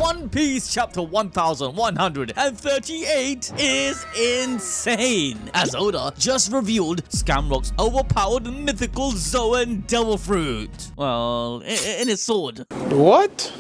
One Piece chapter 1138 is insane, as Oda just revealed Shamrock's overpowered mythical Zoan Devil Fruit. Well, in his sword. What?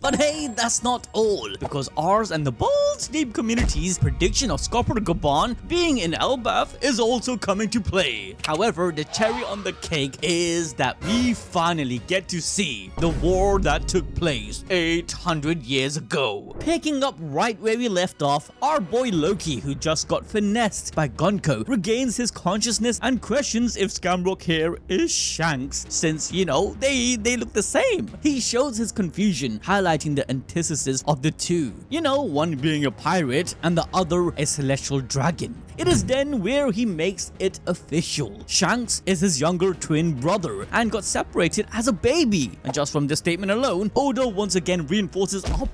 But hey, that's not all, because ours and the Balls Deep community's prediction of Scorpion being in Elbaf is also coming to play. However, the cherry on the cake is that we finally get to see the war that took place 800 years ago. Picking up right where we left off, our boy Loki, who just got finessed by Gonko, regains his consciousness and questions if Shamrock here is Shanks, since, you know, they look the same. He shows his confusion, highlighting the antithesis of the two. You know, one being a pirate and the other a celestial dragon. It is then where he makes it official. Shanks is his younger twin brother and got separated as a baby. And just from this statement alone, Oda once again reinforces our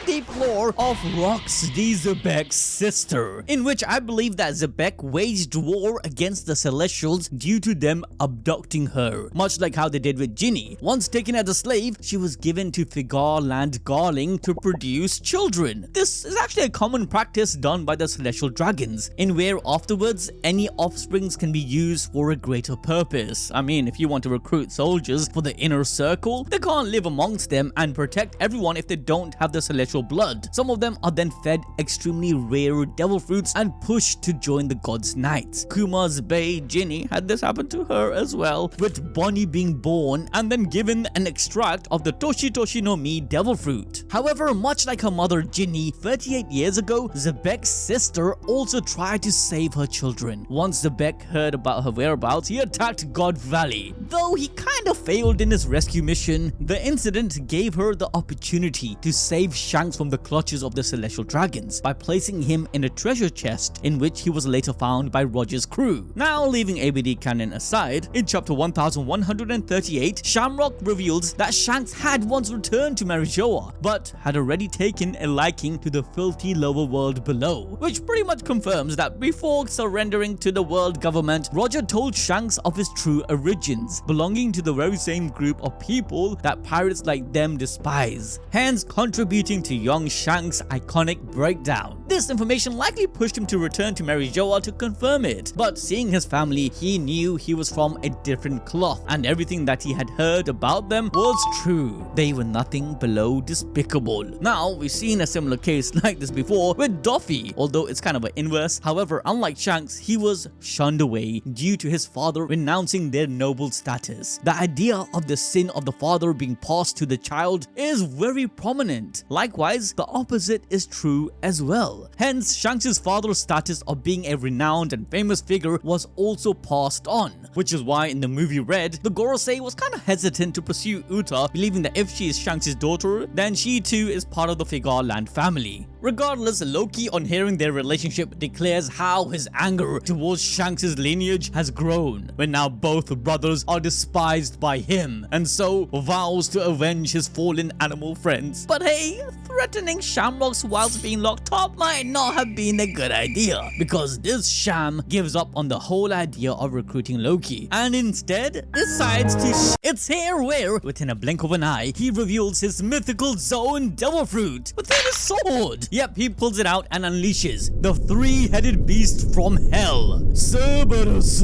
deep lore of Roxy, Zebek's sister, in which I believe that Zebek waged war against the Celestials due to them abducting her, much like how they did with Ginny. Once taken as a slave, she was given to Figarland Garling to produce children. This is actually a common practice done by the Celestial Dragons, in where afterwards any offsprings can be used for a greater purpose. I mean, if you want to recruit soldiers for the inner circle, they can't live amongst them and protect everyone if they don't have the celestial blood. Some of them are then fed extremely rare devil fruits and pushed to join the gods' knights. Kuma's bae Ginny had this happen to her as well, with Bonnie being born and then given an extract of the Toshi no Mi devil fruit. However, much like her mother Ginny, 38 years ago, Zebek's sister also tried to save her children. Once Zebek heard about her whereabouts, he attacked God Valley. Though he kind of failed in his rescue mission, the incident gave her the opportunity to save Shanks from the clutches of the Celestial Dragons by placing him in a treasure chest in which he was later found by Roger's crew. Now, leaving ABD canon aside, in chapter 1138, Shamrock reveals that Shanks had once returned to Marijoa, but had already taken a liking to the filthy lower world below, which pretty much confirms that before surrendering to the world government, Roger told Shanks of his true origins, belonging to the very same group of people that pirates like them despise, hence contributing to young Shanks' iconic breakdown. This information likely pushed him to return to Marijoa to confirm it, but seeing his family, he knew he was from a different cloth, and everything that he had heard about them was true. They were nothing below despicable. Now, we've seen a similar case like this before with Luffy, although it's kind of an inverse. However, unlike Shanks, he was shunned away due to his father renouncing their noble status. The idea of the sin of the father being passed to the child is very prominent. Likewise, the opposite is true as well. Hence, Shanks' father's status of being a renowned and famous figure was also passed on, which is why in the movie Red, the Gorosei was kind of hesitant to pursue Uta, believing that if she is Shanks' daughter, then she too is part of the Figarland family. Regardless, Loki, on hearing their relationship, declares how his anger towards Shanks' lineage has grown, when now both brothers are despised by him, and so vows to avenge his fallen animal friends. But hey, threatening Shamrocks whilst being locked up might not have been a good idea, because this Sham gives up on the whole idea of recruiting Loki, and instead decides to It's here where, within a blink of an eye, he reveals his mythical Zoan Devil Fruit within his sword. Yep, he pulls it out and unleashes the three-headed beast from hell, Cerberus.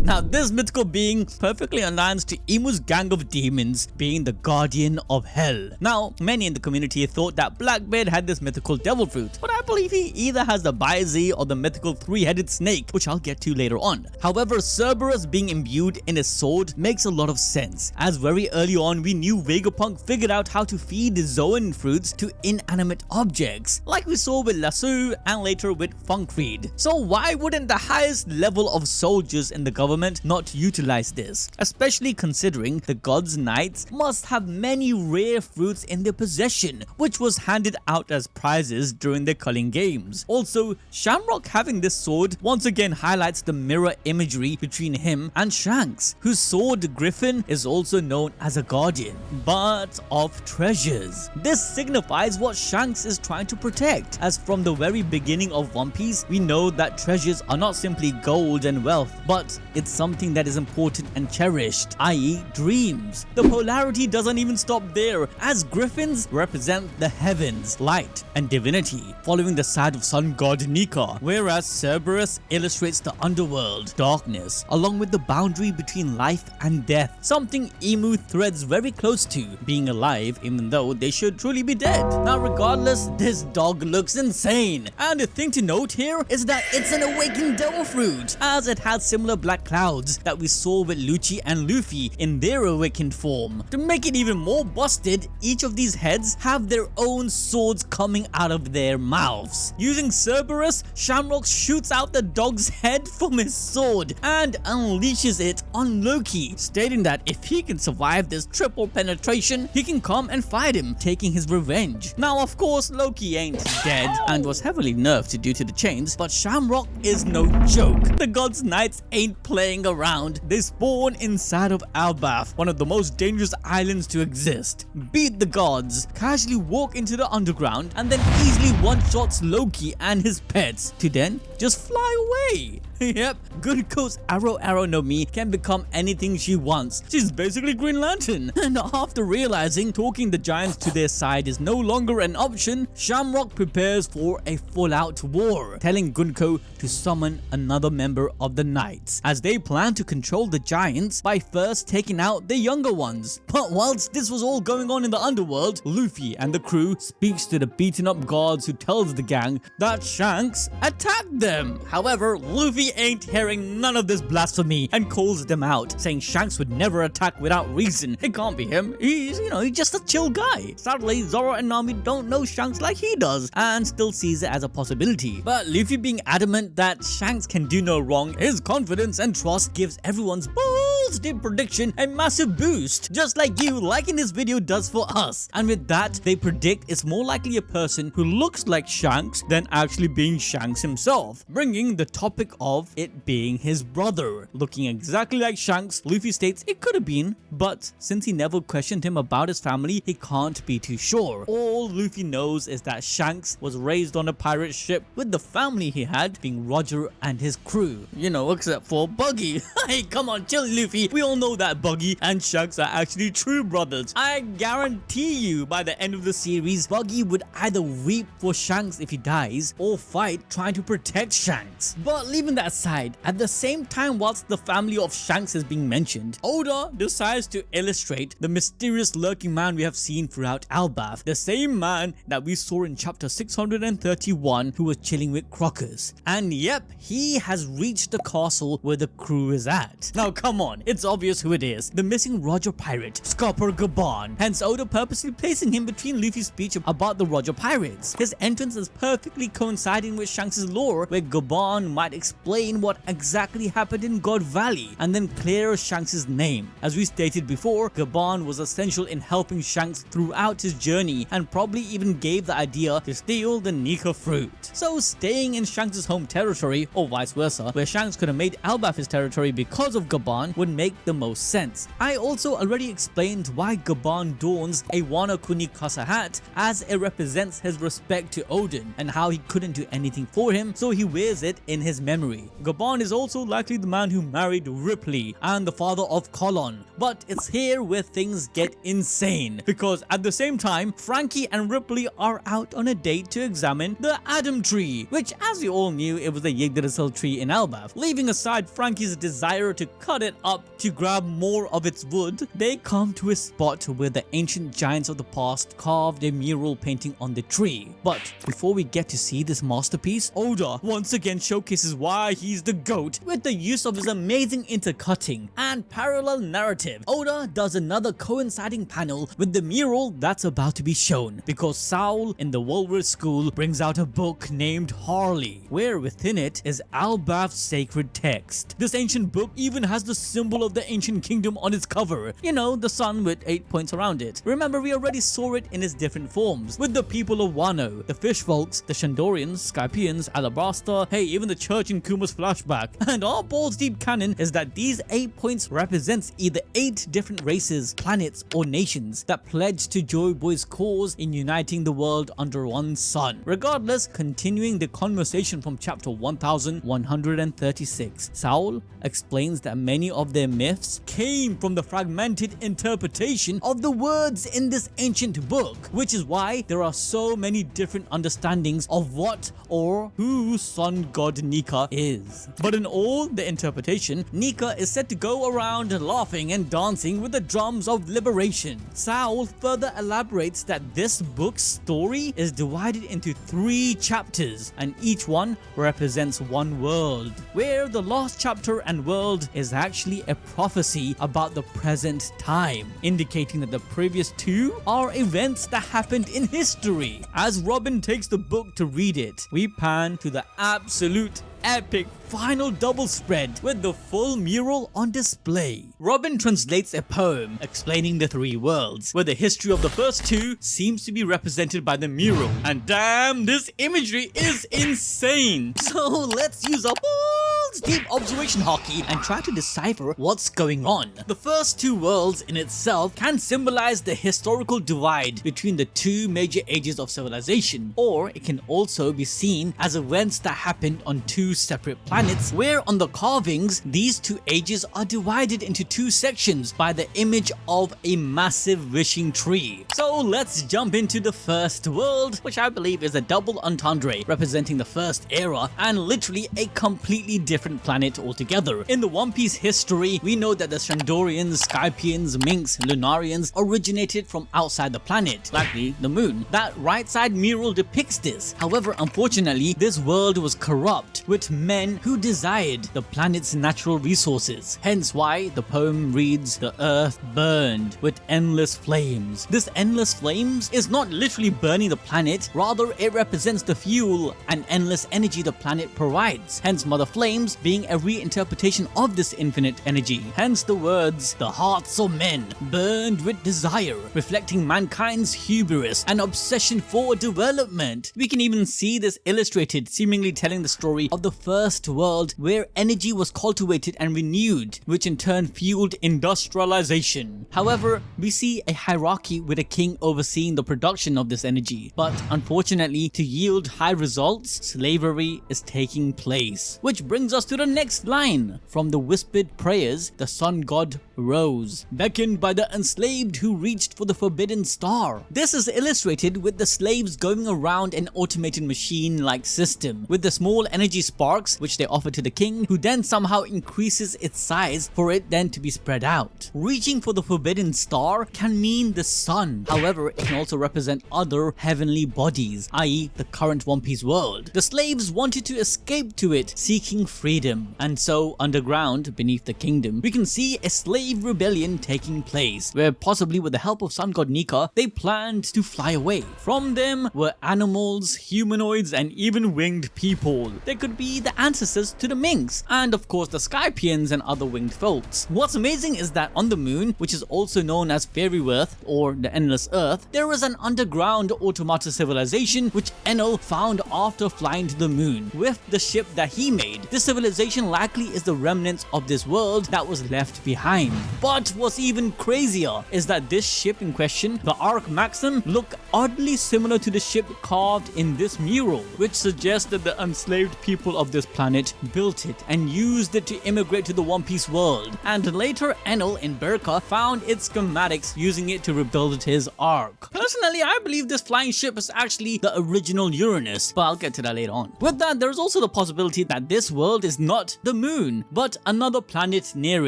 Now, this mythical being perfectly aligns to Imu's gang of demons, being the guardian of hell. Now, many in the community thought that Blackbeard had this mythical devil fruit, but I believe he either has the Baizi or the mythical three-headed snake, which I'll get to later on. However, Cerberus being imbued in his sword makes a lot of sense, as very early on we knew Vegapunk figured out how to feed the Zoan fruits to inanimate objects, like we saw with Lasso and later with Funkfried. So why wouldn't the highest level of soldiers in the government not utilize this, especially considering the gods' knights must have many rare fruits in their possession, which was handed out as prizes during the culling games. Also, Shamrock having this sword once again highlights the mirror imagery between him and Shanks, whose sword Griffin is also known as a guardian, but of treasures. This signifies what Shanks is trying to protect, as from the very beginning of One Piece, we know that treasures are not simply gold and wealth, but it's something that is important and cherished, i.e. dreams. The polarity doesn't even stop there, as griffins represent the heavens, light and divinity, following the side of Sun God Nika, whereas Cerberus illustrates the underworld, darkness, along with the boundary between life and death, something Emu threads very close to, being alive even though they should truly be dead. Now regardless, this dog looks insane, and the thing to note here is that it's an awakened devil fruit, as it has similar black clouds that we saw with Lucci and Luffy in their awakened form. To make it even more busted, each of these heads have their own swords coming out of their mouths. Using Cerberus, Shamrock shoots out the dog's head from his sword and unleashes it on Loki, stating that if he can survive this triple penetration, he can come and fight him, taking his revenge. Now of course Loki ain't dead and was heavily nerfed due to the chains, but Shamrock is no joke. The God's Knights ain't playing around. They spawn inside of Albath, one of the most dangerous islands to exist, beat the gods, casually walk into the underground, and then easily one-shots Loki and his pets to then just fly away. Yep, Gunko's Arrow no Mi can become anything she wants. She's basically Green Lantern. And after realizing talking the giants to their side is no longer an option, Shamrock prepares for a full-out war, telling Gunko to summon another member of the Knights, as they plan to control the giants by first taking out the younger ones. But whilst this was all going on in the underworld, Luffy and the crew speaks to the beaten up guards, who tells the gang that Shanks attacked them. However, Luffy ain't hearing none of this blasphemy and calls them out, saying Shanks would never attack without reason. It can't be him. He's just a chill guy. Sadly, Zoro and Nami don't know Shanks like he does and still sees it as a possibility. But Luffy being adamant that Shanks can do no wrong, his confidence and trust gives everyone's balls deep prediction a massive boost, just like you liking this video does for us. And with that, they predict it's more likely a person who looks like Shanks than actually being Shanks himself, bringing the topic of it being his brother. Looking exactly like Shanks, Luffy states it could have been, but since he never questioned him about his family, he can't be too sure. All Luffy knows is that Shanks was raised on a pirate ship, with the family he had being Roger and his crew. Except for Buggy. Hey, come on, chill Luffy. We all know that Buggy and Shanks are actually true brothers. I guarantee you by the end of the series, Buggy would either weep for Shanks if he dies or fight trying to protect Shanks. But leaving that aside, at the same time whilst the family of Shanks is being mentioned, Oda decides to illustrate the mysterious lurking man we have seen throughout Albath, the same man that we saw in chapter 631 who was chilling with Crocus. And yep, he has reached the castle where the crew is at. Now come on, it's obvious who it is, the missing Roger pirate, Scopper Gaban. Hence Oda purposely placing him between Luffy's speech about the Roger pirates. His entrance is perfectly coinciding with Shanks' lore, where Gaban might explain what exactly happened in God Valley and then clear Shanks' name. As we stated before, Gaban was essential in helping Shanks throughout his journey and probably even gave the idea to steal the Nika fruit. So staying in Shanks' home territory, or vice versa, where Shanks could have made Albath his territory because of Gaban, would make the most sense. I also already explained why Gaban dons a Wano Kuni Kasa hat, as it represents his respect to Odin and how he couldn't do anything for him, so he wears it in his memory. Gaban is also likely the man who married Ripley and the father of Colon. But it's here where things get insane, because at the same time, Frankie and Ripley are out on a date to examine the Adam tree, which, as we all knew, it was the Yggdrasil tree in Albath. Leaving aside Frankie's desire to cut it up to grab more of its wood, they come to a spot where the ancient giants of the past carved a mural painting on the tree. But before we get to see this masterpiece, Oda once again showcases why he's the GOAT with the use of his amazing intercutting and parallel narrative. Oda does another coinciding panel with the mural that's about to be shown, because Saul in the Walrus School brings out a book named Harley, where within it is Albath's sacred text. This ancient book even has the symbol symbol of the ancient kingdom on its cover. You know, the sun with 8 points around it. Remember, we already saw it in its different forms, with the people of Wano, the fish folks, the Shandorians, Skypians, Alabasta, hey, even the church in Kuma's flashback. And our balls deep canon is that these 8 points represents either 8 different races, planets, or nations that pledged to Joy Boy's cause in uniting the world under one sun. Regardless, continuing the conversation from chapter 1136, Saul explains that many of their myths came from the fragmented interpretation of the words in this ancient book, which is why there are so many different understandings of what or who Sun God Nika is. But in all the interpretation, Nika is said to go around laughing and dancing with the drums of liberation. Saul further elaborates that this book's story is divided into 3 chapters, and each one represents one world, where the last chapter and world is actually a prophecy about the present time, indicating that the previous 2 are events that happened in history. As Robin takes the book to read it, we pan to the absolute epic final double spread with the full mural on display. Robin translates a poem explaining the 3 worlds, where the history of the first 2 seems to be represented by the mural. And damn, this imagery is insane. So let's use our balls deep observation hockey and try to decipher what's going on. The first 2 worlds in itself can symbolize the historical divide between the 2 major ages of civilization, or it can also be seen as events that happened on 2 separate planets, where on the carvings these 2 ages are divided into 2 sections by the image of a massive wishing tree. So let's jump into the first world, which I believe is a double entendre representing the first era and literally a completely different planet altogether. In the One Piece history, we know that the Shandorians, Skypians, Minks, Lunarians originated from outside the planet, likely the moon. That right side mural depicts this. However, unfortunately, this world was corrupt, with men who desired the planet's natural resources. Hence why the poem reads, "The earth burned with endless flames." This endless flames is not literally burning the planet, rather it represents the fuel and endless energy the planet provides. Hence Mother Flames being a reinterpretation of this infinite energy. Hence the words, "The hearts of men burned with desire," reflecting mankind's hubris and obsession for development. We can even see this illustrated, seemingly telling the story of the first world where energy was cultivated and renewed, which in turn fueled industrialization. However, we see a hierarchy with a king overseeing the production of this energy, but unfortunately, to yield high results, slavery is taking place. Which brings us to the next line. From the whispered prayers, the sun god rose, beckoned by the enslaved who reached for the forbidden star. This is illustrated with the slaves going around an automated machine-like system, with the small energy sparks which they offer to the king, who then somehow increases its size for it then to be spread out. Reaching for the forbidden star can mean the sun. However, it can also represent other heavenly bodies, i.e. the current One Piece world. The slaves wanted to escape to it, seeking freedom. And so, underground, beneath the kingdom, we can see a slave rebellion taking place, where possibly with the help of Sun God Nika, they planned to fly away. From them were animals, humanoids, and even winged people. They could be the ancestors to the Minks, and of course the Skypians and other winged folks. What's amazing is that on the moon, which is also known as Fairy Earth or the Endless Earth, there is an underground automata civilization which Enel found after flying to the moon with the ship that he made. This civilization likely is the remnants of this world that was left behind. But what's even crazier is that this ship in question, the Ark Maxim, look oddly similar to the ship carved in this mural, which suggests that the enslaved people of this planet built it and used it to immigrate to the One Piece world. And later Enel in Berka found its schematics, using it to rebuild his Ark. Personally, I believe this flying ship is actually the original Uranus, but I'll get to that later on. With that, there's also the possibility that this world is not the moon, but another planet near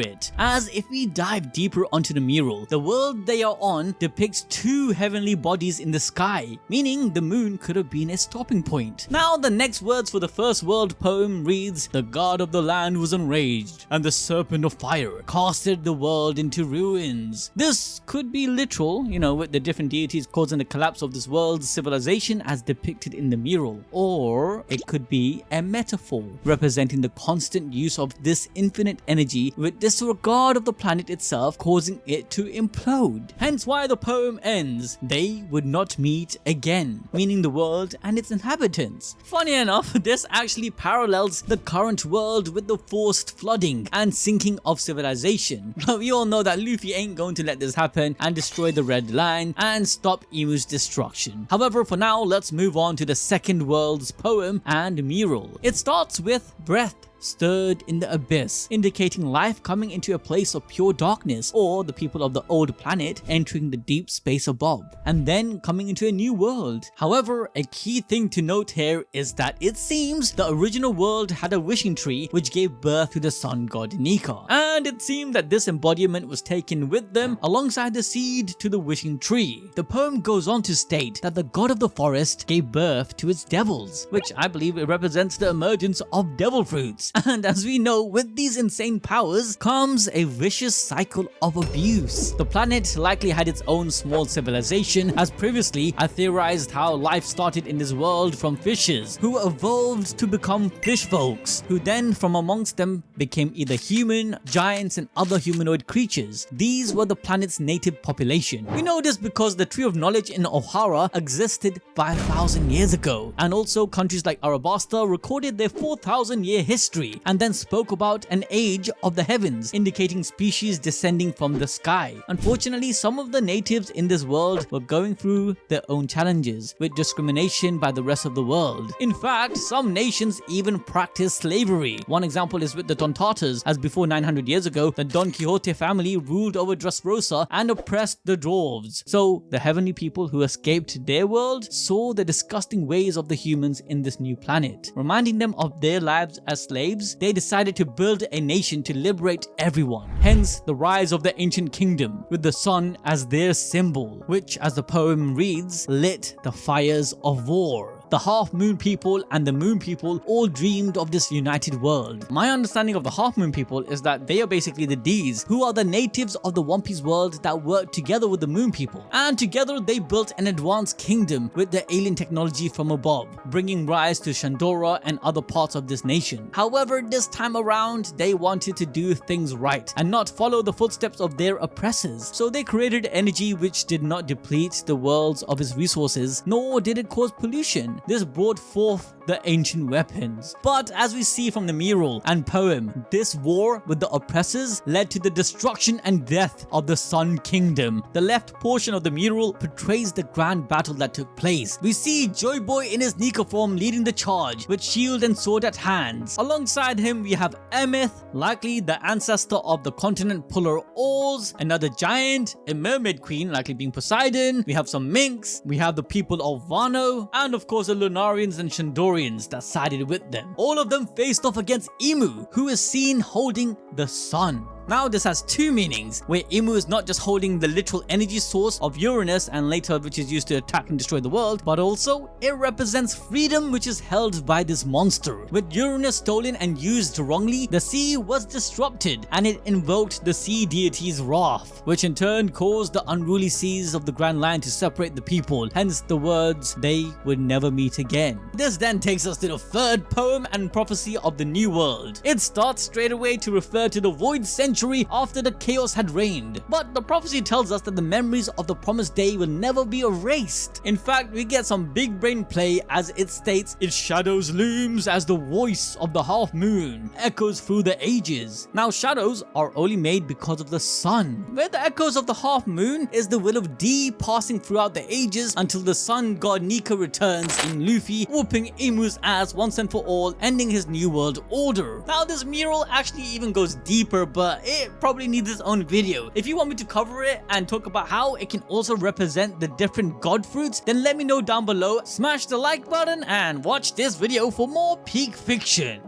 it. As if we dive deeper onto the mural, the world they are on depicts 2 heavenly bodies in the sky, meaning the moon could have been a stopping point. Now the next words for the first world poem reads, "The god of the land was enraged, and the serpent of fire casted the world into ruins." This could be literal, with the different deities causing the collapse of this world's civilization as depicted in the mural, or it could be a metaphor representing the constant use of this infinite energy with disregard of the planet itself, causing it to implode. Hence why the poem ends, "They would not meet again," meaning the world and its inhabitants. Funny enough, this actually parallels the current world with the forced flooding and sinking of civilization. But we all know that Luffy ain't going to let this happen and destroy the Red Line and stop Imu's destruction. However, for now, let's move on to the second world's poem and mural. It starts with breath stirred in the abyss, indicating life coming into a place of pure darkness, or the people of the old planet entering the deep space above, and then coming into a new world. However, a key thing to note here is that it seems the original world had a wishing tree which gave birth to the Sun God Nika, and it seemed that this embodiment was taken with them alongside the seed to the wishing tree. The poem goes on to state that the god of the forest gave birth to its devils, which I believe it represents the emergence of devil fruits. And as we know, with these insane powers comes a vicious cycle of abuse. The planet likely had its own small civilization, as previously I theorized how life started in this world from fishes, who evolved to become fish folks, who then from amongst them became either human, giants and other humanoid creatures. These were the planet's native population. We know this because the Tree of Knowledge in Ohara existed 5,000 years ago, and also countries like Arabasta recorded their 4,000-year history and then spoke about an age of the heavens, indicating species descending from the sky. Unfortunately, some of the natives in this world were going through their own challenges with discrimination by the rest of the world. In fact, some nations even practice slavery. One example is with the Tontatas, as before 900 years ago, the Don Quixote family ruled over Dressrosa and oppressed the dwarves. So the heavenly people who escaped their world saw the disgusting ways of the humans in this new planet. Reminding them of their lives as slaves, they decided to build a nation to liberate everyone. Hence the rise of the ancient kingdom, with the sun as their symbol, which, as the poem reads, lit the fires of war. The Half Moon people and the Moon people all dreamed of this united world. My understanding of the Half Moon people is that they are basically the D's, who are the natives of the One Piece world that worked together with the Moon people. And together they built an advanced kingdom with the alien technology from above, bringing rise to Shandora and other parts of this nation. However, this time around, they wanted to do things right and not follow the footsteps of their oppressors. So they created energy which did not deplete the world of its resources, nor did it cause pollution. This brought forth the ancient weapons. But as we see from the mural and poem, this war with the oppressors led to the destruction and death of the Sun Kingdom. The left portion of the mural portrays the grand battle that took place. We see Joy Boy in his Nika form leading the charge with shield and sword at hands. Alongside him we have Emeth, likely the ancestor of the continent Polar Oars, another giant, a mermaid queen likely being Poseidon, we have some minks, we have the people of Wano, and of course the Lunarians and Shandorians that sided with them. All of them faced off against Imu, who is seen holding the sun. Now this has two meanings, where Imu is not just holding the literal energy source of Uranus and later which is used to attack and destroy the world, but also it represents freedom which is held by this monster. With Uranus stolen and used wrongly, the sea was disrupted and it invoked the sea deity's wrath, which in turn caused the unruly seas of the Grand Line to separate the people, hence the words, "They would never meet again." This then takes us to the third poem and prophecy of the New World. It starts straight away to refer to the Void Century after the chaos had reigned, but the prophecy tells us that the memories of the promised day will never be erased. In fact, we get some big brain play as it states, "Its shadows looms as the voice of the half moon echoes through the ages." Now shadows are only made because of the sun, where the echoes of the half moon is the will of D passing throughout the ages until the Sun God Nika returns in Luffy, whooping Imu's ass once and for all, ending his new world order. Now this mural actually even goes deeper, but it probably needs its own video. If you want me to cover it and talk about how it can also represent the different god fruits, then let me know down below. Smash the like button and watch this video for more peak fiction.